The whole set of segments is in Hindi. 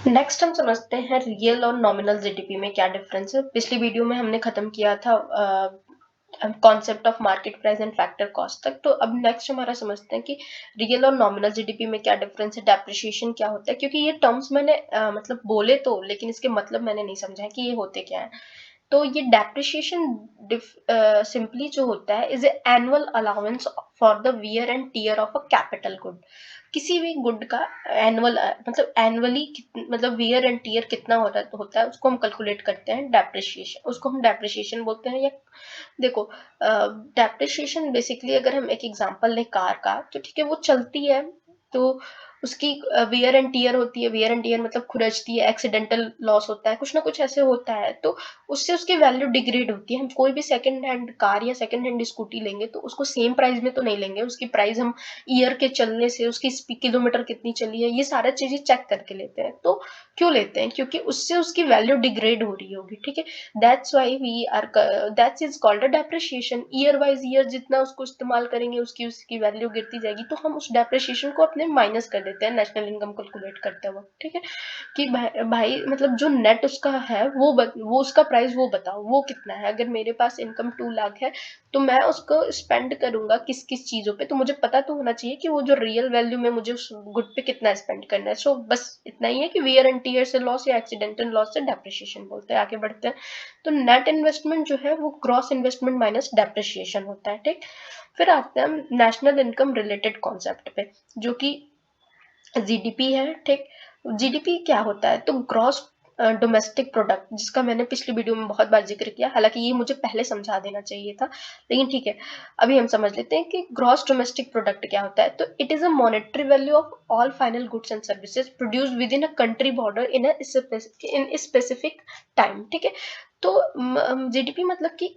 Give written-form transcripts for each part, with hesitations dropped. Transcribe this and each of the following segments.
नेक्स्ट हम समझते हैं रियल और नॉमिनल जीडीपी में क्या डिफरेंस है। पिछली वीडियो में हमने खत्म किया था concept of market price and factor cost तक। तो अब नेक्स्ट हमारा समझते हैं कि रियल और नॉमिनल जीडीपी में क्या डिफरेंस है, डेप्रिसिएशन क्या होता है। क्योंकि ये टर्म्स मैंने मतलब बोले तो, लेकिन इसके मतलब मैंने नहीं समझा है कि ये होते क्या है। तो ये डेप्रिसिएशन सिंपली जो होता है is annual allowance for the wear and tear of a capital good. किसी भी गुड का एनुअल मतलब एनुअली मतलब वियर एंड टीयर कितना होता है उसको हम कैलकुलेट करते हैं डेप्रिसिएशन, उसको हम डेप्रिसिएशन बोलते हैं। या देखो, डेप्रिसिएशन बेसिकली अगर हम एक एग्जांपल लें कार का, तो ठीक है वो चलती है तो उसकी वियर एंड टियर होती है। वियर एंड टियर मतलब खुरचती है, एक्सीडेंटल लॉस होता है, कुछ ना कुछ ऐसे होता है, तो उससे उसकी वैल्यू डिग्रेड होती है। हम कोई भी सेकंड हैंड कार या सेकंड हैंड स्कूटी लेंगे तो उसको सेम प्राइस में तो नहीं लेंगे, उसकी प्राइस हम ईयर के चलने से, उसकी किलोमीटर कितनी चली है, ये सारा चीजें चेक करके लेते हैं। तो क्यों लेते हैं? क्योंकि उससे उसकी वैल्यू डिग्रेड हो रही होगी, ठीक है। That's why we are that's is called a depreciation. Year wise year जितना उसको इस्तेमाल करेंगे उसकी उसकी वैल्यू गिरती जाएगी, तो हम उस डेप्रिसिएशन को अपने माइनस कर देते हैं नेशनल इनकम कैलकुलेट करते वक्त, ठीक है। कि भाई मतलब जो नेट उसका है वो उसका प्राइस वो बताओ वो कितना है। अगर मेरे पास इनकम 2 लाख है तो मैं उसको स्पेंड करूंगा किस किस चीजों पे, तो मुझे पता तो होना चाहिए कि वो जो रियल वैल्यू में मुझे उस गुड पे कितना स्पेंड करना है। सो बस इतना ही है कि वियर एंड टीयर से लॉस या एक्सीडेंटल लॉस से डेप्रिसिएशन बोलते हैं। आगे बढ़ते हैं। तो नेट इन्वेस्टमेंट जो है वो ग्रॉस इन्वेस्टमेंट माइनस डेप्रिसिएशन होता है, ठीक। फिर आते हैं हम नेशनल इनकम रिलेटेड कॉन्सेप्ट पे, जो कि जीडीपी है, ठीक। जीडीपी क्या होता है? तो ग्रॉस डोमेस्टिक प्रोडक्ट, जिसका मैंने पिछली वीडियो में बहुत बार जिक्र किया, हालांकि ये मुझे पहले समझा देना चाहिए था, लेकिन ठीक है। अभी हम समझ लेते हैं कि ग्रॉस डोमेस्टिक प्रोडक्ट क्या होता है। तो it is a monetary value of all final goods and services produce with in a country border in specific time, ठीक है। तो जीडीपी मतलब कि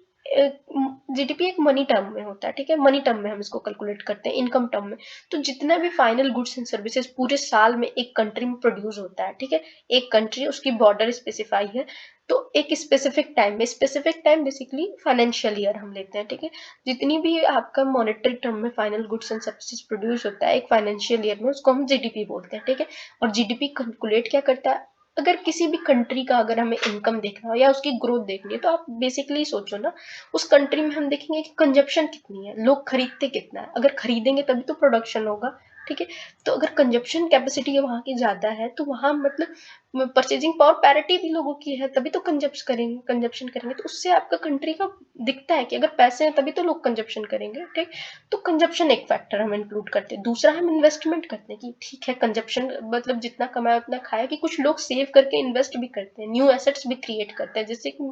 जीडीपी एक मनी टर्म में होता है, ठीक है। मनी टर्म में हम इसको कैलकुलेट करते हैं, इनकम टर्म में। तो जितना भी फाइनल गुड्स एंड सर्विसेज पूरे साल में एक कंट्री में प्रोड्यूस होता है, ठीक है। एक कंट्री, उसकी बॉर्डर स्पेसिफाई है, तो एक स्पेसिफिक टाइम में, specific time basically financial year हम लेते हैं, ठीक है। जितनी भी आपका मॉनेटरी टर्म में final goods and services produce होता है एक फाइनेंशियल ईयर में, उसको हम जीडीपी बोलते हैं, ठीक है। और जीडीपी कैलकुलेट क्या करता है? अगर किसी भी कंट्री का अगर हमें इनकम देखना हो या उसकी ग्रोथ देखनी है, तो आप बेसिकली सोचो ना, उस कंट्री में हम देखेंगे कि कंजप्शन कितनी है, लोग खरीदते कितना है। अगर खरीदेंगे तभी तो प्रोडक्शन होगा, ठीक है। तो अगर कंजप्शन कैपेसिटी वहां की ज्यादा है तो वहां मतलब परचेजिंग पावर पैरिटी भी लोगों की है, तभी तो कंजप्शन करेंगे। तो उससे आपका कंट्री का दिखता है कि अगर पैसे हैं तभी तो लोग कंजप्शन करेंगे, ठीक। तो कंजप्शन एक फैक्टर हम इंक्लूड करते हैं। दूसरा हम इन्वेस्टमेंट करते हैं कि ठीक है कंजप्शन मतलब जितना कमाया उतना खाया, कि कुछ लोग सेव करके इन्वेस्ट भी करते हैं, न्यू एसेट्स भी क्रिएट करते हैं जिससे कि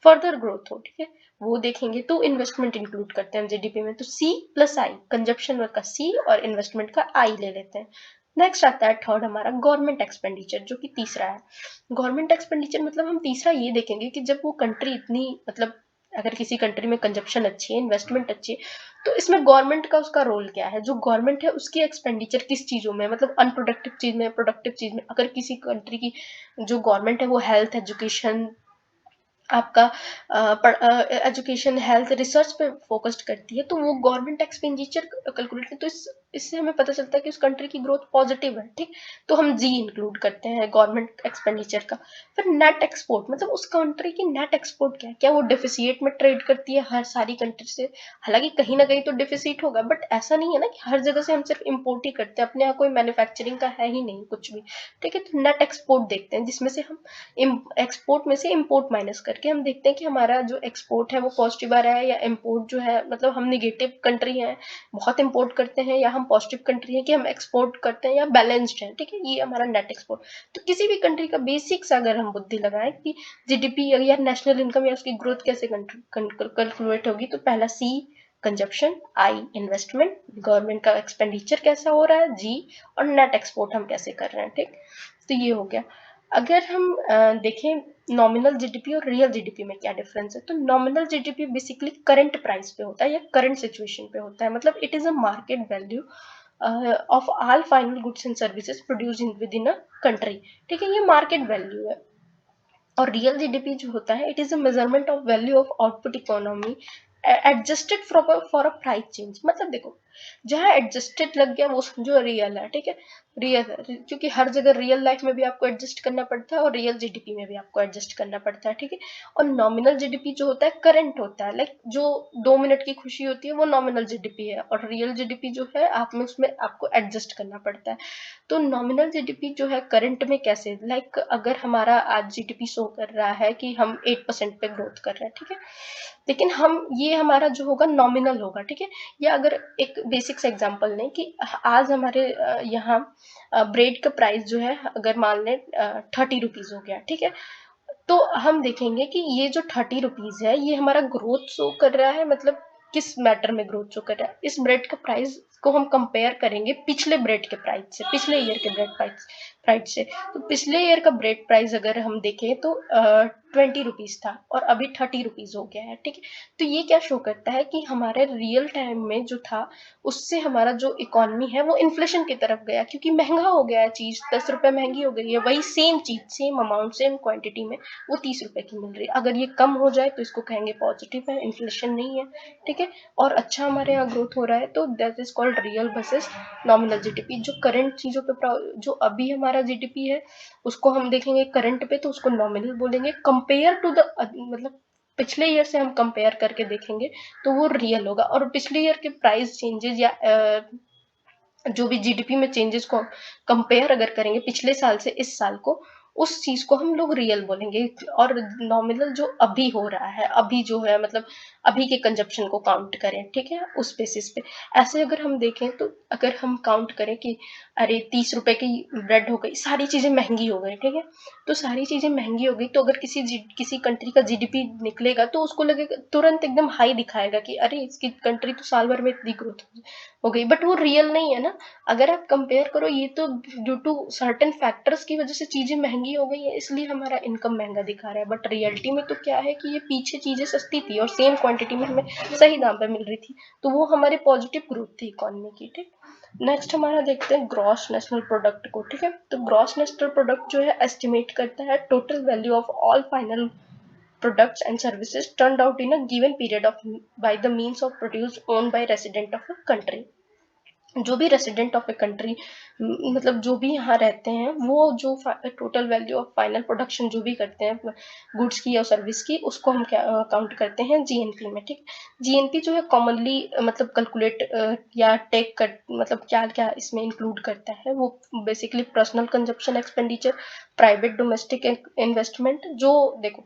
फर्दर ग्रोथ हो, ठीक है। वो देखेंगे तो इन्वेस्टमेंट इंक्लूड करते हैं जीडीपी में। तो सी प्लस आई, कंजप्शन का सी और इन्वेस्टमेंट का आई ले लेते हैं। नेक्स्ट आता है थर्ड हमारा गवर्नमेंट एक्सपेंडिचर, जो कि तीसरा है। गवर्नमेंट एक्सपेंडिचर मतलब हम तीसरा ये देखेंगे कि जब वो कंट्री इतनी मतलब अगर किसी कंट्री में कंजप्शन अच्छी है, इन्वेस्टमेंट अच्छी है, तो इसमें गवर्नमेंट का उसका रोल क्या है। जो गवर्नमेंट है उसकी एक्सपेंडिचर किस चीजों में, मतलब अनप्रोडक्टिव चीज में, प्रोडक्टिव चीज में। अगर किसी कंट्री की जो गवर्नमेंट है वो हेल्थ, एजुकेशन, आपका एजुकेशन, हेल्थ, रिसर्च पे फोकस्ड करती है, तो वो गवर्नमेंट एक्सपेंडिचर कैलकुलेट करते, तो इससे हमें पता चलता है कि उस कंट्री की ग्रोथ पॉजिटिव है, ठीक। तो हम जी इंक्लूड करते हैं गवर्नमेंट एक्सपेंडिचर का। फिर नेट एक्सपोर्ट मतलब उस कंट्री की नेट एक्सपोर्ट क्या है, क्या वो डिफिसिट में ट्रेड करती है हर सारी कंट्री से। हालांकि कहीं ना कहीं तो डिफिसिट होगा, बट ऐसा नहीं है ना कि हर जगह से हम सिर्फ इम्पोर्ट ही करते हैं, अपने यहाँ कोई मैन्युफैक्चरिंग का है ही नहीं कुछ भी, ठीक है। तो नेट एक्सपोर्ट देखते हैं, जिसमें से हम एक्सपोर्ट में से इम्पोर्ट माइनस करके हम देखते हैं कि हमारा जो एक्सपोर्ट है वो पॉजिटिव आ रहा है, या इम्पोर्ट जो है मतलब हम निगेटिव कंट्री है, बहुत इम्पोर्ट करते हैं, या हम पॉजिटिव कंट्री है कि हम एक्सपोर्ट करते हैं, या बैलेंस्ड है, ठीक है। ये हमारा नेट एक्सपोर्ट। तो किसी भी कंट्री का बेसिक्स अगर हम बुद्धि लगाएं कि जीडीपी या नेशनल इनकम या उसकी ग्रोथ कैसे कैलकुलेट होगी, तो पहला सी कंजप्शन, आई इन्वेस्टमेंट, गवर्नमेंट का एक्सपेंडिचर कैसा हो रहा है, जी, और नेट एक्सपोर्ट हम कैसे कर रहे हैं, ठीक। तो ये हो गया। अगर हम देखें नॉमिनल जीडीपी और रियल जीडीपी में क्या डिफरेंस है, तो nominal GDP basically current price पे होता है या करंट सिचुएशन पे होता है। मतलब it is a market value of all final goods and services produce with in a country, ठीक है। ये मार्केट वैल्यू है। और रियल जीडीपी जो होता है it is a measurement of value of output economy adjusted for a price change. मतलब देखो, जहां एडजस्टेड लग गया वो समझो रियल है, ठीक है। रियल, क्योंकि हर जगह रियल लाइफ में भी आपको एडजस्ट करना पड़ता है और रियल जीडीपी में भी आपको एडजस्ट करना पड़ता है, ठीक है। और नॉमिनल जीडीपी जो होता है करंट होता है, लाइक जो 2 मिनट की खुशी होती है वो नॉमिनल जीडीपी है, और रियल जीडीपी जो है आप में उसमें आपको एडजस्ट करना पड़ता है। तो नॉमिनल जीडीपी जो है करंट में कैसे, लाइक अगर हमारा आज जीडीपी शो कर रहा है कि हम 8% पे ग्रोथ कर रहे हैं, ठीक है, लेकिन हम ये हमारा जो होगा नॉमिनल होगा, ठीक है। या अगर एक बेसिक्स एग्जांपल लें कि आज हमारे यहाँ ब्रेड का प्राइस जो है अगर मान लें 30 रुपीज हो गया, ठीक है, तो हम देखेंगे कि ये जो 30 रुपीज है ये हमारा ग्रोथ शो कर रहा है, मतलब किस मैटर में ग्रोथ शो कर रहा है, इस ब्रेड का प्राइस को हम कंपेयर करेंगे पिछले ब्रेड के प्राइस से, पिछले ईयर के ब्रेड प्राइस से। तो पिछले ईयर का ब्रेड प्राइस अगर हम देखें तो 20 रुपीज था और अभी 30 रुपीज हो गया है, ठीक है। तो ये क्या शो करता है कि हमारे रियल टाइम में जो था उससे हमारा जो इकोनॉमी है वो इन्फ्लेशन की तरफ गया, क्योंकि महंगा हो गया है चीज, 10 रुपए महंगी हो गई है, वही सेम चीज सेम अमाउंट सेम क्वांटिटी में वो 30 रुपए की मिल रही है। अगर ये कम हो जाए तो इसको कहेंगे पॉजिटिव है, इन्फ्लेशन नहीं है, ठीक है, और अच्छा हमारे यहाँ ग्रोथ हो रहा है, तो that is called real versus nominal GDP. जो करंट चीजों पे जो अभी हमारा जीडीपी है उसको हम देखेंगे करंट पे तो उसको नॉमिनल बोलेंगे, कंपेयर टू द मतलब पिछले ईयर से हम कंपेयर करके देखेंगे तो वो रियल होगा। और पिछले ईयर के प्राइस चेंजेस या जो भी जीडीपी में चेंजेस को कंपेयर अगर करेंगे पिछले साल से इस साल को, उस चीज को हम लोग रियल बोलेंगे। और नॉमिनल जो अभी हो रहा है, अभी जो है मतलब अभी के कंजप्शन को काउंट करें, ठीक है, उस बेसिस पे। ऐसे अगर हम देखें तो अगर हम काउंट करें कि अरे 30 रुपए की ब्रेड हो गई, सारी चीजें महंगी हो गई, ठीक है, तो सारी चीजें महंगी हो गई तो अगर किसी कंट्री का जीडीपी निकलेगा तो उसको लगेगा तुरंत एकदम हाई दिखाएगा कि अरे इसकी कंट्री तो साल भर में इतनी ग्रोथ हो गई, बट वो रियल नहीं है ना। अगर आप कंपेयर करो ये तो ड्यू टू सर्टेन फैक्टर्स की वजह से चीजें महंगी हो गई है इसलिए हमारा इनकम महंगा दिखा रहा है, बट रियलिटी में तो क्या है कि ये पीछे चीजें सस्ती थी और सेम क्वांटिटी में हमें सही दाम पे मिल रही थी, तो वो हमारे पॉजिटिव ग्रोथ थी इकोनॉमी की, ठीक। नेक्स्ट हमारा देखते हैं ग्रॉस नेशनल प्रोडक्ट को, ठीक है। तो ग्रॉस नेशनल प्रोडक्ट जो है एस्टिमेट करता है total value of all final products and services turned out in a given period of by the means of produce owned by resident of a country। जो भी रेसिडेंट ऑफ ए कंट्री मतलब जो भी यहाँ रहते हैं वो जो total value of final production जो भी करते हैं गुड्स की या सर्विस की, उसको हम क्या काउंट करते हैं जीएनपी में, ठीक। जीएनपी जो है कॉमनली मतलब कैलकुलेट या टेक कर मतलब क्या क्या इसमें इंक्लूड करता है, वो basically personal consumption expenditure, private domestic investment. जो देखो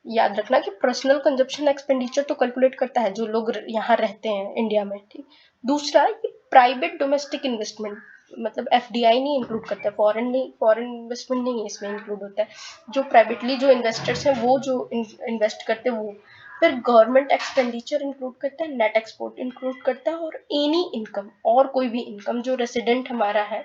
याद रखना कि पर्सनल कंजप्शन एक्सपेंडिचर तो कैलकुलेट करता है जो लोग यहाँ रहते हैं इंडिया में, ठीक। दूसरा ये प्राइवेट डोमेस्टिक इन्वेस्टमेंट, मतलब एफडीआई नहीं इंक्लूड करता है, फॉरेन इन्वेस्टमेंट नहीं इसमें इंक्लूड होता है, जो प्राइवेटली जो इन्वेस्टर्स हैं वो जो इन्वेस्ट करते हैं वो। फिर गवर्नमेंट एक्सपेंडिचर इंक्लूड करता है, नेट एक्सपोर्ट इंक्लूड करता है, और एनी इनकम और कोई भी इनकम जो रेसिडेंट हमारा है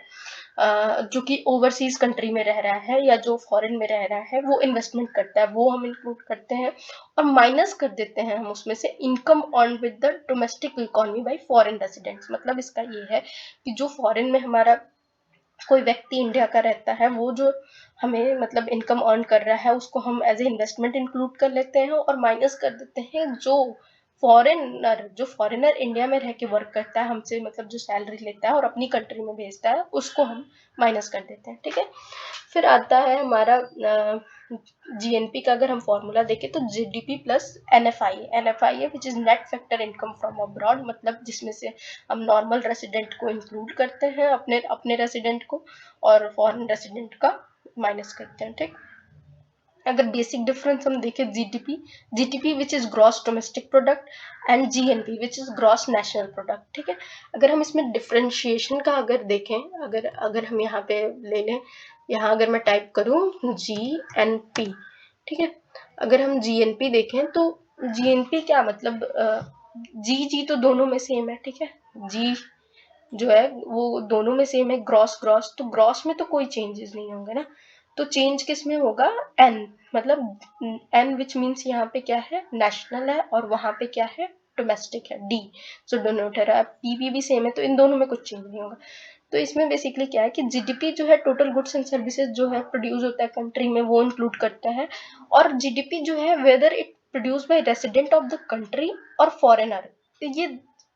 जो कि ओवरसीज कंट्री में रह रहा है या जो फॉरेन में रह रहा है वो इन्वेस्टमेंट करता है, वो हम इंक्लूड करते हैं। और माइनस कर देते हैं हम उसमें से income earn with the domestic economy bye foreign residents. मतलब इसका ये है कि जो फॉरेन में हमारा कोई व्यक्ति इंडिया का रहता है वो जो हमें मतलब इनकम अर्न कर रहा है उसको हम एज ए इन्वेस्टमेंट इंक्लूड कर लेते हैं, और माइनस कर देते हैं जो फॉरेनर इंडिया में रह के वर्क करता है हमसे, मतलब जो सैलरी लेता है और अपनी कंट्री में भेजता है उसको हम माइनस कर देते हैं, ठीक है। फिर आता है हमारा जीएनपी का अगर हम फॉर्मूला देखें तो जीडीपी प्लस एनएफआई है which is net factor income from abroad, मतलब जिसमें से हम नॉर्मल रेसिडेंट को इंक्लूड करते हैं अपने अपने रेसिडेंट को और फॉरेन रेसिडेंट का माइनस करते हैं, ठीक। अगर बेसिक डिफरेंस हम देखें GDP which is gross domestic product and GNP which is gross national product, ठीक है। अगर हम इसमें डिफरेंशिएशन का अगर देखें, अगर हम यहाँ पे ले लें, यहाँ अगर मैं टाइप करूँ जीएनपी, ठीक है, अगर हम जीएनपी देखें तो जीएनपी क्या मतलब जी तो दोनों में सेम है, ठीक है, जी जो है वो दोनों में सेम है, ग्रॉस तो ग्रॉस में तो कोई चेंजेस नहीं होंगे ना, तो चेंज किस में होगा एन, मतलब एन विच मीन्स यहाँ पे क्या है नेशनल है और वहां पे क्या है डोमेस्टिक है, डी जो डोनोटर है, पीवी भी सेम है, तो इन दोनों में कुछ चेंज नहीं होगा। तो इसमें बेसिकली क्या है कि जीडीपी जो है टोटल गुड्स एंड सर्विसेज जो है प्रोड्यूस होता है कंट्री में वो इंक्लूड करता है, और जीडीपी जो है whether it produce by resident of the country और फॉरेनर, तो ये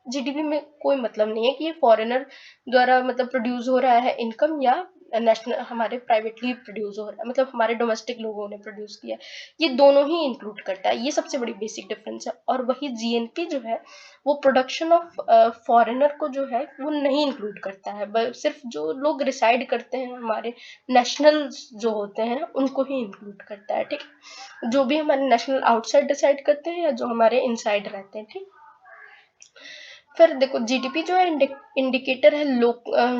जीडीपी में कोई मतलब नहीं है कि ये फॉरेनर द्वारा मतलब प्रोड्यूस हो रहा है इनकम या नेशनल हमारे प्राइवेटली प्रोड्यूस हो रहा है, मतलब हमारे डोमेस्टिक लोगों ने प्रोड्यूस किया, ये दोनों ही इंक्लूड करता है। ये सबसे बड़ी बेसिक डिफरेंस है। और वही जीएनपी जो है वो प्रोडक्शन ऑफ फॉरेनर को जो है वो नहीं इंक्लूड करता है, सिर्फ जो लोग रिसाइड करते हैं हमारे नेशनल जो होते हैं उनको ही इंक्लूड करता है। ठीक, जो भी हमारे नेशनल आउटसाइड डिसाइड करते हैं या जो हमारे इनसाइड रहते हैं। ठीक, फिर देखो जीडीपी जो है इंडिकेटर है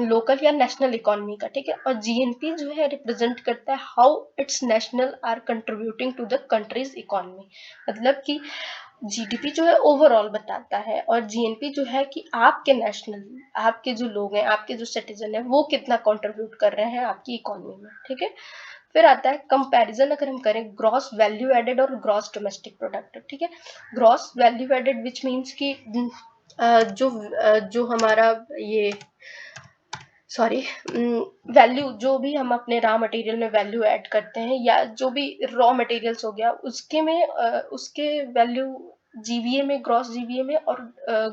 लोकल या नेशनल इकोनॉमी का। ठीक है, और जीएनपी जो है रिप्रेजेंट करता है how it's national are contributing to the country's economy. मतलब कि जीडीपी जो है ओवरऑल बताता है और जीएनपी जो है कि आपके नेशनल, आपके जो लोग हैं, आपके जो सिटीजन है वो कितना कंट्रीब्यूट कर रहे हैं आपकी इकोनॉमी में। ठीक है, फिर आता है कंपैरिजन। अगर हम करें ग्रॉस वैल्यू एडेड और ग्रॉस डोमेस्टिक प्रोडक्ट। ठीक है, gross value added which means कि जो हमारा ये सॉरी वैल्यू, जो भी हम अपने रॉ मटेरियल में वैल्यू ऐड करते हैं या जो भी रॉ मटेरियल्स हो गया उसके में उसके वैल्यू जीवीए में, ग्रॉस जीवीए में और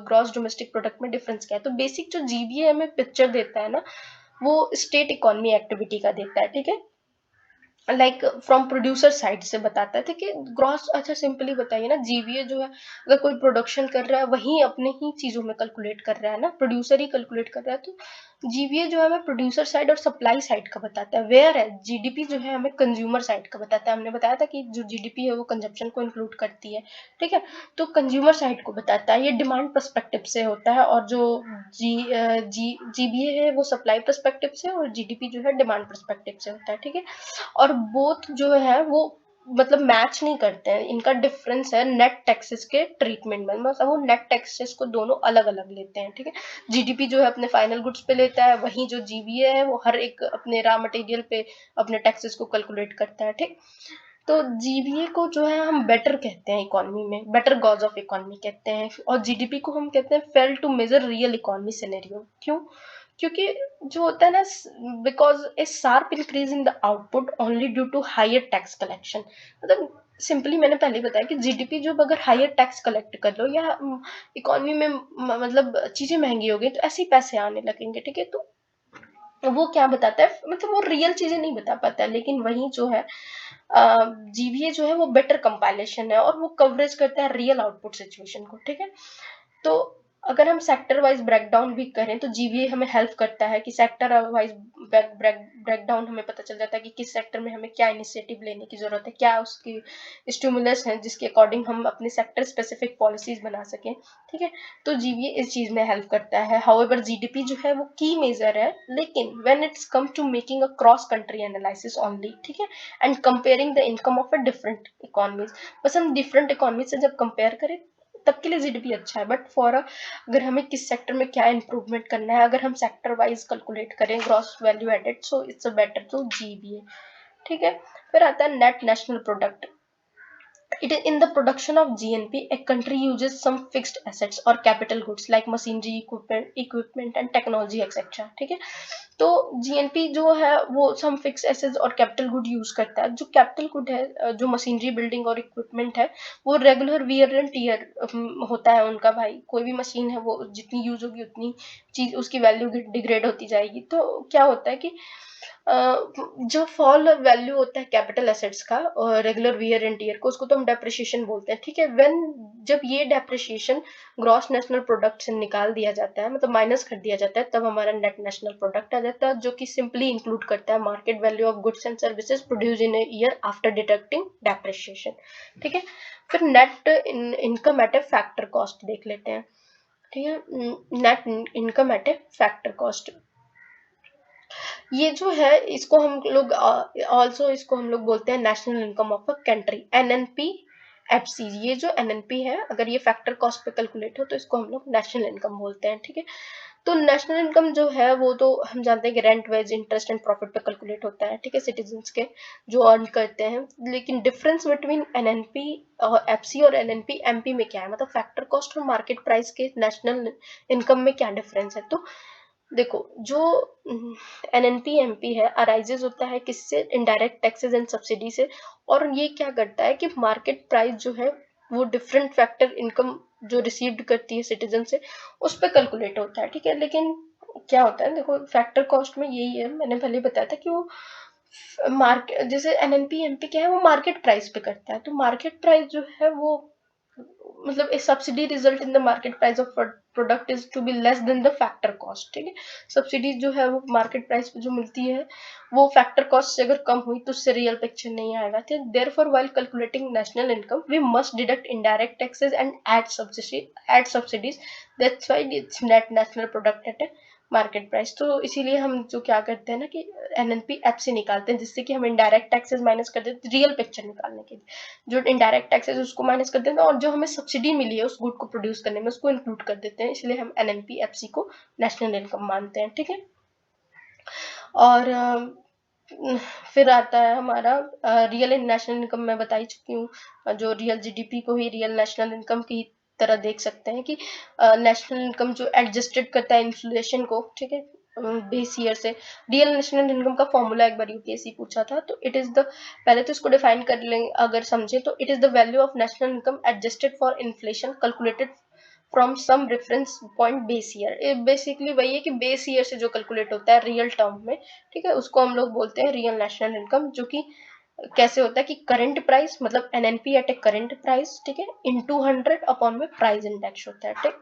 ग्रॉस डोमेस्टिक प्रोडक्ट में डिफरेंस क्या है। तो बेसिक जो जीवीए हमें पिक्चर देता है ना वो स्टेट इकोनॉमी एक्टिविटी का देता है। ठीक है, लाइक फ्रॉम प्रोड्यूसर साइड से बताता है। ठीक है, ग्रॉस, अच्छा सिंपली बताइए ना, जीवीए जो है अगर कोई प्रोडक्शन कर रहा है वही अपने ही चीजों में कैलकुलेट कर रहा है ना, प्रोड्यूसर ही कैलकुलेट कर रहा है। तो जीवीए जो है हमें प्रोड्यूसर साइड और सप्लाई साइड का बताता है, वेयर है जीडीपी जो है हमें कंज्यूमर साइड का बताता है। हमने बताया था कि जो जीडीपी है वो कंजप्शन को इंक्लूड करती है। ठीक है, तो कंज्यूमर साइड को बताता है, ये डिमांड पर्सपेक्टिव से होता है। और जो जीबीए है वो सप्लाई पर्सपेक्टिव से और जीडीपी जो है डिमांड पर्सपेक्टिव से होता है। ठीक है, और बोथ जो है वो मतलब मैच नहीं करते हैं, इनका डिफरेंस है नेट टैक्सेस के ट्रीटमेंट में, मतलब वो नेट टैक्सेस को दोनों अलग अलग लेते हैं। ठीक है, जीडीपी जो है अपने फाइनल गुड्स पे लेता है, वहीं जो जीवीए है वो हर एक अपने रॉ मटेरियल पे अपने टैक्सेस को कैलकुलेट करता है। ठीक, तो जीवीए को जो है हम बेटर कहते हैं इकोनॉमी में, बेटर गॉज ऑफ इकोनॉमी कहते हैं। और जीडीपी को हम कहते हैं fail to measure real economy scenario. क्यों? क्योंकि जो होता है ना, because a sharp increase in the output only due to higher tax collection. मतलब सिंपली मैंने पहले ही बताया कि जीडीपी जो अगर हायर टैक्स कलेक्ट कर लो या इकोनॉमी में मतलब चीजें महंगी हो गई तो ऐसे ही पैसे आने लगेंगे। ठीक है, तो वो क्या बताता है, मतलब वो रियल चीजें नहीं बता पाता है। लेकिन वही जो है जीवीए जो है वो बेटर कंपाइलेशन है और वो कवरेज करता है रियल आउटपुट सिचुएशन को। ठीक है, तो अगर हम सेक्टर वाइज ब्रेकडाउन भी करें तो जीवीए हमें हेल्प करता है कि सेक्टर वाइज ब्रेकडाउन हमें पता चल जाता है कि किस सेक्टर में हमें क्या इनिशिएटिव लेने की जरूरत है, क्या उसकी स्टिमुलस है जिसके अकॉर्डिंग हम अपने सेक्टर स्पेसिफिक पॉलिसीज बना सकें। ठीक है, तो जीवीए इस चीज में हेल्प करता है। हाउएवर जीडीपी जो है वो की मेजर है, लेकिन when it's come to making a cross country analysis only. ठीक है, and comparing the income of a different economies, बस हम डिफरेंट इकोनॉमी से जब कंपेयर करें तब के लिए जीडीपी अच्छा है। बट फॉर अगर हमें किस सेक्टर में क्या इंप्रूवमेंट करना है, अगर हम सेक्टर वाइज कैलकुलेट करें gross value added, so it's a better to GBA. ठीक है, फिर आता है net national product. It is in the production of GNP, a country uses some fixed assets or capital goods like machinery, equipment and technology etc. ठीक है, तो जीएनपी जो है वो सम फिक्स एसेट्स और कैपिटल गुड यूज करता है। जो कैपिटल गुड है, जो मशीनरी, बिल्डिंग और इक्विपमेंट है, वो रेगुलर वियर एंड टीयर होता है उनका। भाई कोई भी मशीन है वो जितनी यूज होगी उतनी चीज उसकी वैल्यू डिग्रेड होती जाएगी। तो क्या होता है कि जो फॉल वैल्यू होता है कैपिटल एसेट्स का और रेगुलर वियर एंड टीयर को, उसको तो हम डेप्रिसिएशन बोलते हैं। ठीक है, व्हेन जब ये डेप्रिसिएशन ग्रॉस नेशनल प्रोडक्ट से निकाल दिया जाता है, मतलब माइनस कर दिया जाता है, तब हमारा नेट नेशनल प्रोडक्ट आ जाता है, जो कि सिंपली इंक्लूड करता है market value of goods and services produce in a year after deducting depreciation. ठीक है, फिर नेट इनकम एट ए फैक्टर कॉस्ट देख लेते हैं। ठीक है, नेट इनकम एट ए फैक्टर कॉस्ट, ये जो है इसको हम लोग ऑल्सो इसको हम लोग बोलते हैं national income of a country, NNP FC. ये जो एनएनपी है अगर ये फैक्टर कॉस्ट पे कैलकुलेट हो तो इसको हम लोग नेशनल इनकम बोलते हैं। ठीक है, तो नेशनल इनकम जो है वो तो हम जानते हैं कि rent, wage, interest and profit पे कैलकुलेट होता है। ठीक है, सिटीजन्स के जो अर्न करते हैं। लेकिन डिफरेंस बिटवीन एनएनपी और एफसी और एनएनपी एमपी में क्या है, मतलब फैक्टर कॉस्ट और मार्केट प्राइस के नेशनल इनकम में क्या डिफरेंस है। तो देखो, जो एनएनपी एमपी है अराइजेज होता है किससे, इनडायरेक्ट टैक्सेस एंड सब्सिडी से। और ये क्या करता है कि मार्केट प्राइस जो है वो डिफरेंट फैक्टर इनकम जो रिसीव्ड करती है सिटीजन से, उस पर कैलकुलेट होता है, ठीक है। लेकिन क्या होता है, देखो फैक्टर कॉस्ट में यही है, मैंने पहले बताया था कि वो मार्केट, जैसे एनएनपी एमपी क्या है, वो मार्केट प्राइस पे करता है। तो मार्केट प्राइस जो है वो मतलब a subsidy result in the market price of product is to be less than the factor cost, ठीक है। सब्सिडी जो है वो मार्केट प्राइस पे जो मिलती है वो फैक्टर कॉस्ट से अगर कम हुई तो उससे रियल पिक्चर नहीं आएगा, ठीक है। Therefore while calculating national income we must deduct indirect taxes and add subsidies, that's why it's net national product at market price. तो इसीलिए हम जो क्या करते हैं ना कि एनएनपी एप से निकालते हैं, जिससे कि हम इनडायरेक्ट टैक्सेस माइनस कर देते हैं रियल पिक्चर निकालने के लिए। जो इनडायरेक्ट टैक्सेस उसको माइनस कर देते हैं, और जो हमें सब्सिडी मिली है उस गुड को प्रोड्यूस करने में उसको इंक्लूड कर देते हैं। इसलिए हम एनएनपी एफसी को नेशनल इनकम मानते हैं, ठीक है। और फिर आता है हमारा रियल नेशनल इनकम। मैं बता ही चुकी हूँ, जो रियल जीडीपी को ही रियल नेशनल इनकम की तरह देख सकते हैं कि नेशनल इनकम जो एडजस्टेड करता है इन्फ्लेशन को, ठीक है, बेस ईयर से। रियल नेशनल इनकम का फॉर्मूला एक बार यूपीएससी पूछा था, तो इट इज द, पहले तो इसको डिफाइन कर लेंगे अगर समझे तो, it is the value of national income adjusted for inflation calculated from some reference point base year. Basically वही है कि बेस ईयर से जो कैलकुलेट होता है रियल टर्म में, ठीक है, उसको हम लोग बोलते हैं रियल नेशनल इनकम। जो कि कैसे होता है कि करंट प्राइस मतलब एनएनपी एट ए करंट प्राइस, ठीक है, इनटू 100 अपॉन में प्राइस इंडेक्स होता है, ठीक।